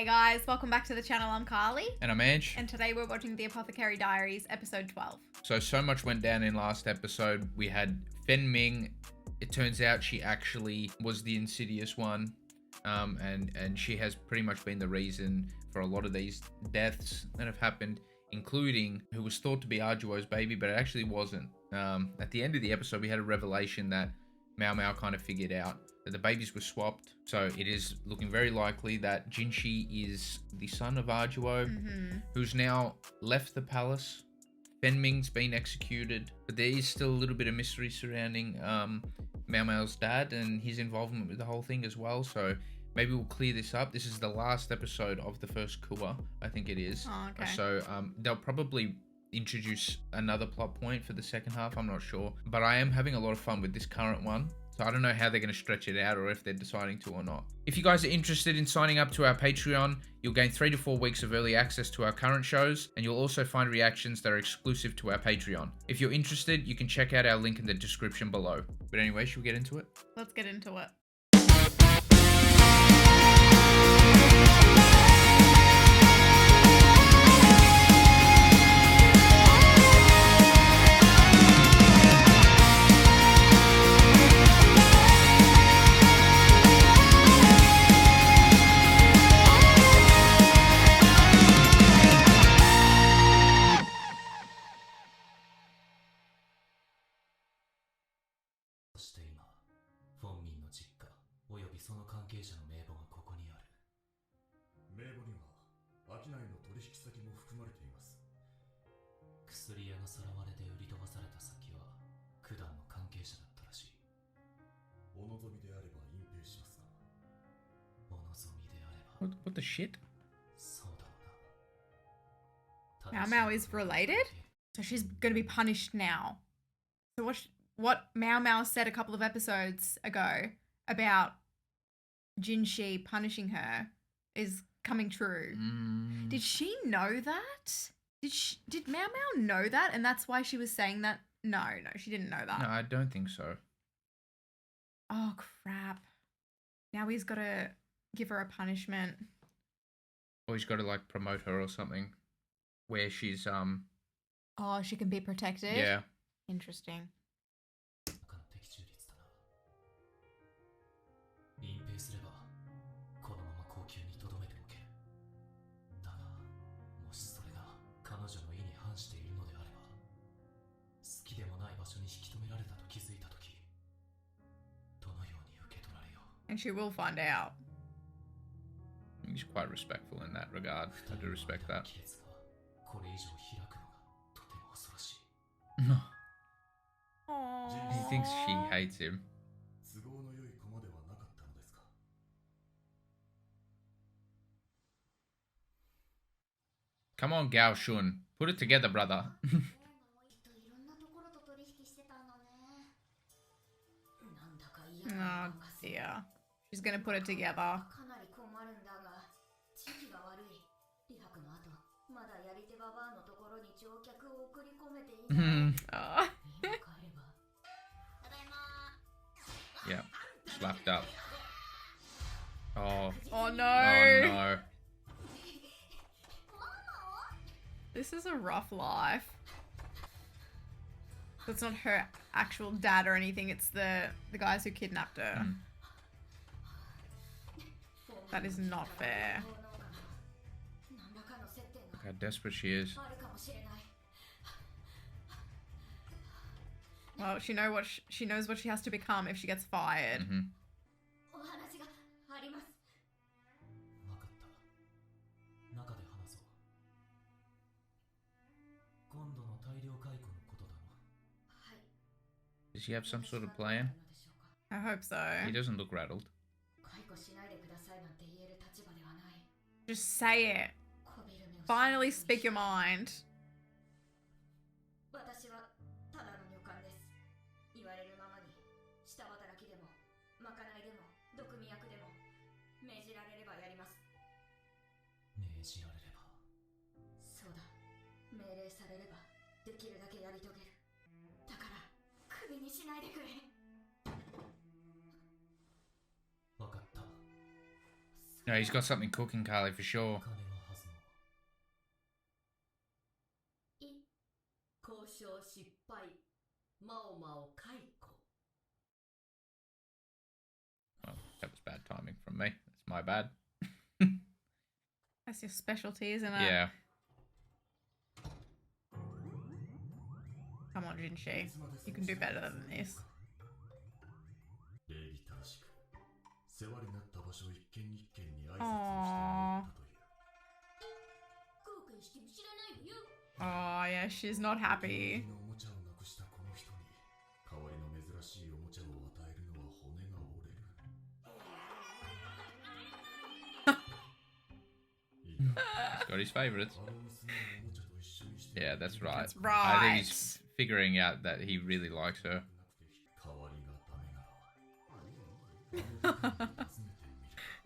Hey guys, welcome back to the channel. I'm Carly. And I'm Ange. And today we're watching the Apothecary Diaries, episode 12. So much went down in last episode. We had Fen Ming. It turns out she actually was the insidious one. And she has pretty much been the reason for a lot of these deaths that have happened, including who was thought to be Arjuo's baby, but it actually wasn't. At the end of the episode, we had a revelation that Mao Mao kind of figured out that the babies were swapped. So it is looking very likely that JINSHI is the son of Arjuo, who's now left the palace. Fen Ming's been executed, but there is still a little bit of mystery surrounding Mao Mao's dad and his involvement with the whole thing as well. So maybe we'll clear this up. This is the last episode of the first Kua, I think it is. Oh, okay. So they'll probably introduce another plot point for the second half. I'm not sure, but I am having a lot of fun with this current one. So I don't know how they're going to stretch it out or if they're deciding to or not. If you guys are interested in signing up to our Patreon, you'll gain 3 to 4 weeks of early access to our current shows, and you'll also find reactions that are exclusive to our Patreon. If you're interested, you can check out our link in the description below. But anyway, should we get into it? Let's get into it. What the shit? Mao Mao is related? So she's going to be punished now. So what Mao Mao said a couple of episodes ago about JINSHI punishing her is coming true. Did she know that? Did Mao Mao know that and that's why she was saying that? No, she didn't know that. No, I don't think so. Oh, crap. Now he's got to give her a punishment. Or he's got to like promote her or something where she's Oh, she can be protected? Yeah. Interesting. And she will find out. He's quite respectful in that regard. I do respect that. No. He thinks she hates him. Come on, Gao Shun. Put it together, brother. Oh dear. She's gonna put it together. Oh. Yeah, slapped up. Oh. Oh no. Oh no. This is a rough life. It's not her actual dad or anything, it's the guys who kidnapped her. That is not fair. Look how desperate she is. Well, she knows what she has to become if she gets fired. Does she have some sort of plan? I hope so. He doesn't look rattled. Just say it. Finally speak your mind. No, he's got something cooking, Carly, for sure. Oh, that was bad timing from me. That's my bad. That's your specialty, isn't it? Yeah. Come on, JINSHI. You can do better than this. Aww. Oh, yeah, she's not happy. He's got his favorites. Yeah, that's right. That's right. I think he's figuring out that he really likes her.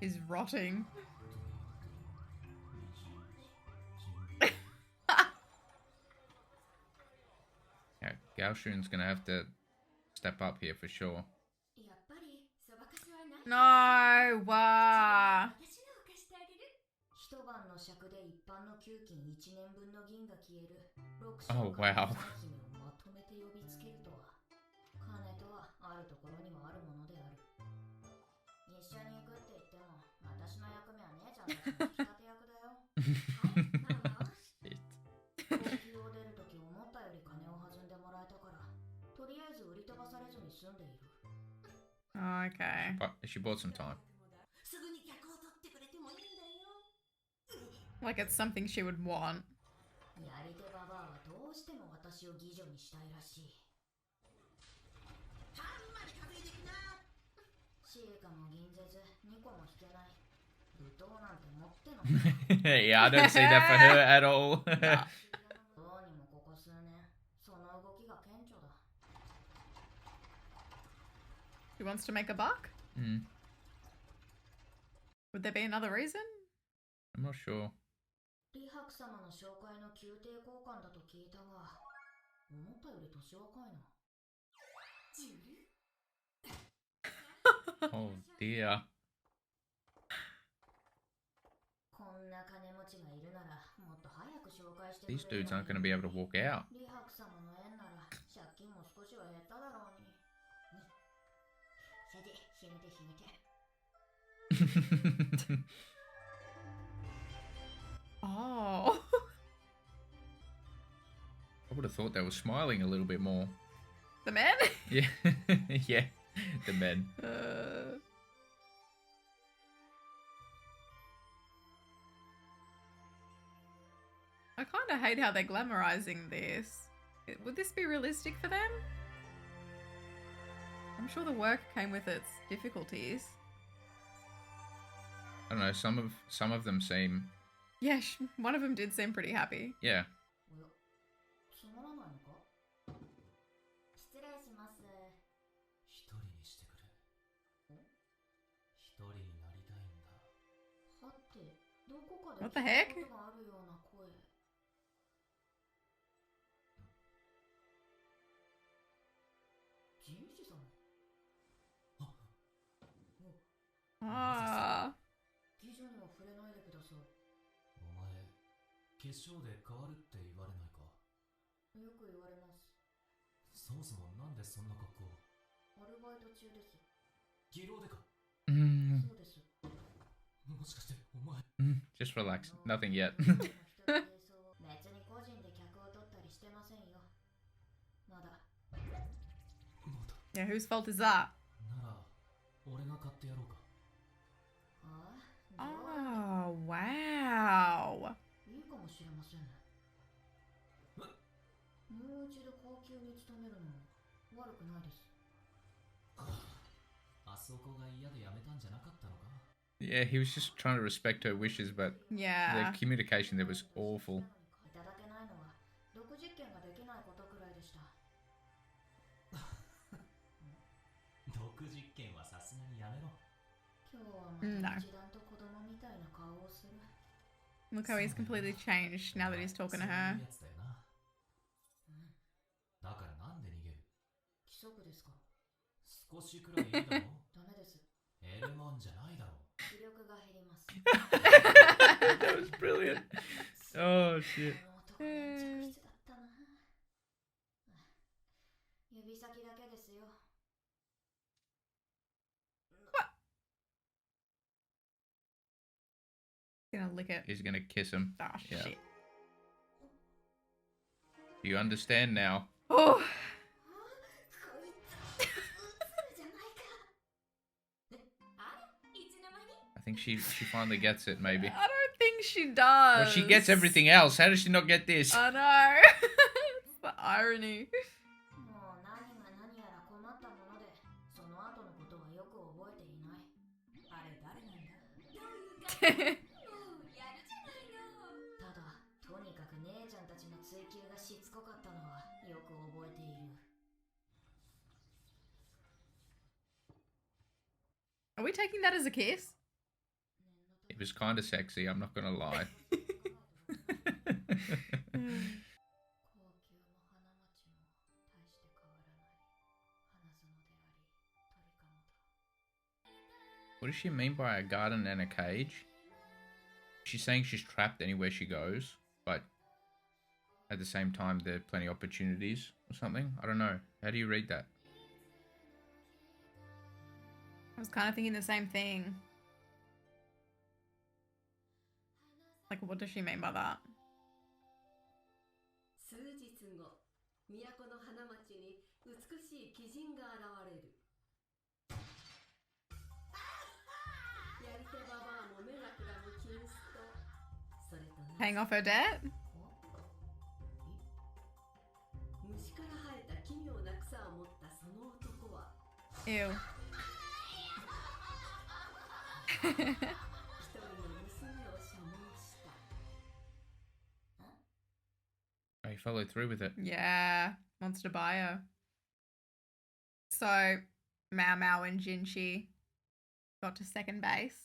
He's rotting. Yeah, Gaoshun's gonna have to step up here for sure. No, wow. Oh, wow. Okay. But she bought some time. Like it's something she would want. Yeah, I don't see that for her at all. No. She wants to make a buck? Mm. Would there be another reason? I'm not sure. Oh dear. These dudes aren't going to be able to walk out. Oh. I would have thought they were smiling a little bit more. The men? Yeah, yeah, the men. I kind of hate how they're glamorizing this. Would this be realistic for them? I'm sure the work came with its difficulties. I don't know. Some of them seem. Yeah, one of them did seem pretty happy. Yeah. What the heck? Ah. Mm. Just relax. Nothing yet. Yeah, whose fault is that? Oh, wow. Yeah, he was just trying to respect her wishes, but yeah, the communication there was awful. No. Look how he's completely changed now that he's talking to her. That was brilliant. Oh shit. Gonna lick it. He's gonna kiss him. Oh shit. Do you understand now? Oh. I think she finally gets it, maybe. I don't think she does. Well, she gets everything else. How does she not get this? I know. It's the irony. Are we taking that as a kiss? It was kind of sexy, I'm not gonna lie. What does she mean by a garden and a cage? She's saying she's trapped anywhere she goes, but at the same time there are plenty of opportunities or something. I don't know. How do you read that? I was kind of thinking the same thing. Like, what does she mean by that? Paying off her debt? Ew. Oh, he followed through with it. Yeah, wants to buy her. So, Mao Mao and Jinshi got to second base.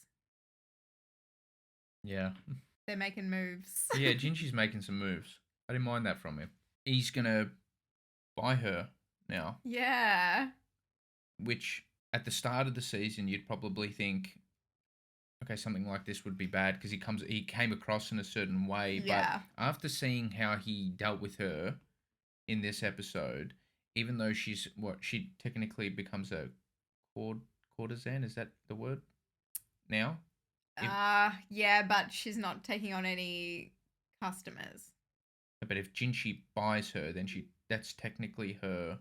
Yeah. They're making moves. Yeah, Jinshi's making some moves. I didn't mind that from him. He's gonna buy her now. Yeah. Which, at the start of the season, you'd probably think, okay, something like this would be bad because he came across in a certain way. Yeah. But after seeing how he dealt with her in this episode, even though she technically becomes a courtesan, is that the word? Now? Yeah, but she's not taking on any customers. But if Jinshi buys her, then that's technically her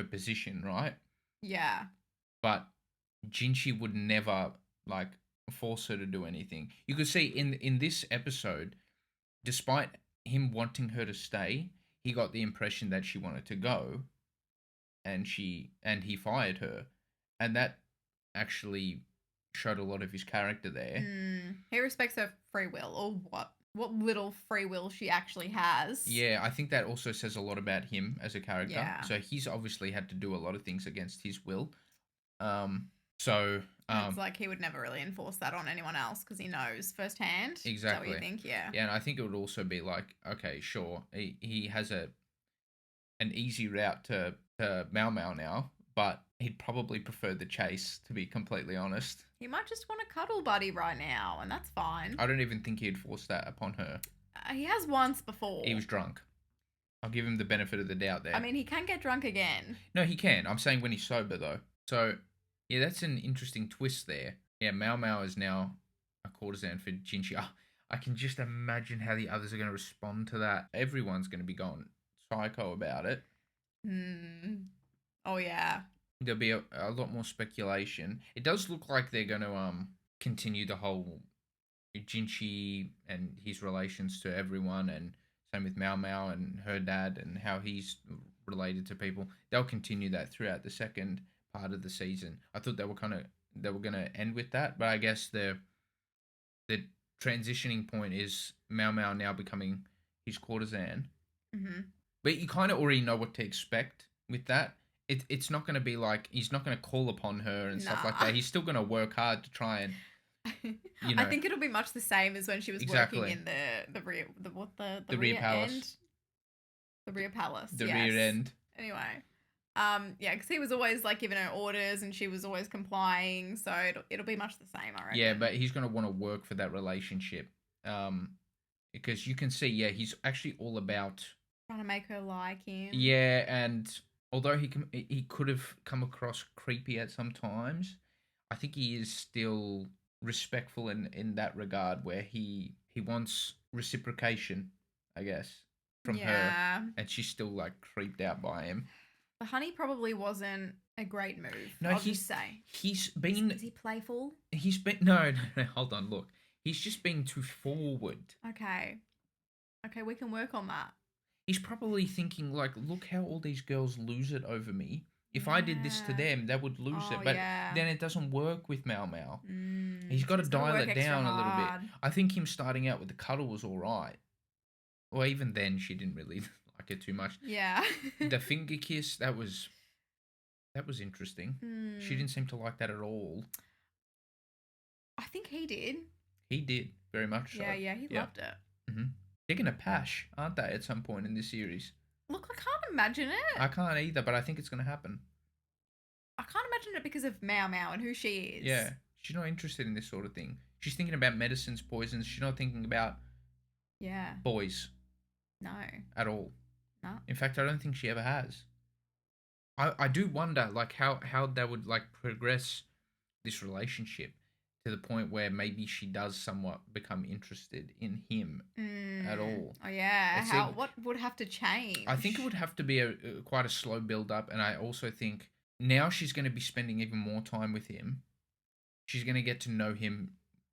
position, right? Yeah. But Jinshi would never like force her to do anything. You could see in this episode, despite him wanting her to stay, he got the impression that she wanted to go, and he fired her, and that actually showed a lot of his character there. He respects her free will, or what little free will she actually has. Yeah, I think that also says a lot about him as a character. Yeah. So he's obviously had to do a lot of things against his will. It's like he would never really enforce that on anyone else because he knows firsthand. Exactly. Is that what you think? Yeah. Yeah, and I think it would also be like, okay, sure, he has an easy route to Mao Mao now, but he'd probably prefer the chase, to be completely honest. He might just want a cuddle buddy right now, and that's fine. I don't even think he'd force that upon her. He has once before. He was drunk. I'll give him the benefit of the doubt there. I mean, he can get drunk again. No, he can. I'm saying when he's sober, though. So, yeah, that's an interesting twist there. Yeah, Mao Mao is now a courtesan for Jinshi. I can just imagine how the others are going to respond to that. Everyone's going to be going psycho about it. Oh, yeah. There'll be a lot more speculation. It does look like they're going to continue the whole Jinshi and his relations to everyone, and same with Mao Mao and her dad and how he's related to people. They'll continue that throughout the second part of the season. I thought they were going to end with that, but I guess the transitioning point is Mao Mao now becoming his courtesan. Mm-hmm. But you kind of already know what to expect with that. It's not going to be like, he's not going to call upon her and stuff like that. He's still going to work hard to try and, you know. I think it'll be much the same as when she was working in the rear rear palace. end? The rear palace. The yes. rear end. Anyway, Yeah, because he was always like giving her orders and she was always complying. So it'll be much the same, I reckon. Yeah, but he's gonna want to work for that relationship. Because you can see, yeah, he's actually all about trying to make her like him. Yeah, and although he could have come across creepy at some times, I think he is still respectful in that regard, where he wants reciprocation, I guess, from her, and she's still like creeped out by him. The honey probably wasn't a great move. No, I'll just say he's been. Is he playful? He's been no. Hold on, look. He's just being too forward. Okay, we can work on that. He's probably thinking like, look how all these girls lose it over me. If I did this to them, they would lose it. But then it doesn't work with Mau Mau. He's got to dial it down a little bit. I think him starting out with the cuddle was all right. Well, even then, she didn't really like it too much. Yeah. The finger kiss, that was interesting. She didn't seem to like that at all. I think he did. He did, very much so. Yeah, he loved it. Mm-hmm. They're going to pash, aren't they, at some point in this series? Look, I can't imagine it. I can't either, but I think it's going to happen. I can't imagine it because of Mau Mau and who she is. Yeah, she's not interested in this sort of thing. She's thinking about medicines, poisons. She's not thinking about boys. No. At all. No. In fact, I don't think she ever has. I do wonder, like, how they would, like, progress this relationship to the point where maybe she does somewhat become interested in him at all. Oh, yeah. What would have to change? I think it would have to be quite a slow build-up, and I also think now she's going to be spending even more time with him. She's going to get to know him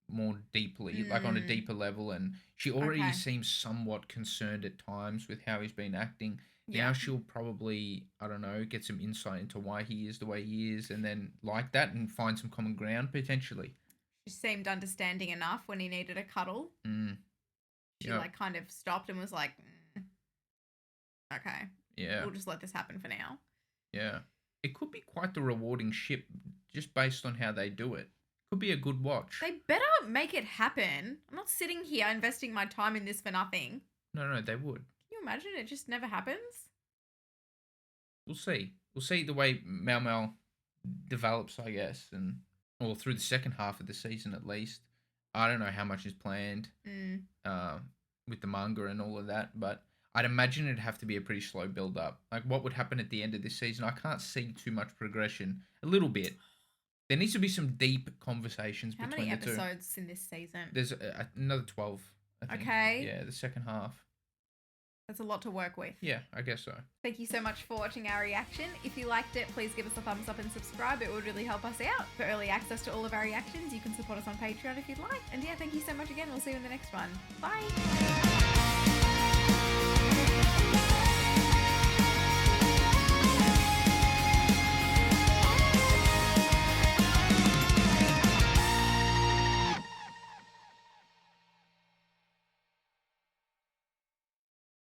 more deeply, like on a deeper level, and she already seems somewhat concerned at times with how he's been acting. Yeah. Now she'll probably, I don't know, get some insight into why he is the way he is, and then like that and find some common ground potentially. She seemed understanding enough when he needed a cuddle. She like kind of stopped and was like, okay. Yeah. We'll just let this happen for now. Yeah. It could be quite the rewarding ship just based on how they do it. Could be a good watch. They better make it happen. I'm not sitting here investing my time in this for nothing. No, they would. Can you imagine? It just never happens. We'll see. We'll see the way Mau Mau develops, I guess, or through the second half of the season at least. I don't know how much is planned with the manga and all of that, but I'd imagine it'd have to be a pretty slow build-up. Like, what would happen at the end of this season? I can't see too much progression. A little bit. There needs to be some deep conversations between the two. How many episodes in this season? There's another 12, I think. Okay. Yeah, the second half. That's a lot to work with. Yeah, I guess so. Thank you so much for watching our reaction. If you liked it, please give us a thumbs up and subscribe. It would really help us out. For early access to all of our reactions, you can support us on Patreon if you'd like. And yeah, thank you so much again. We'll see you in the next one. Bye.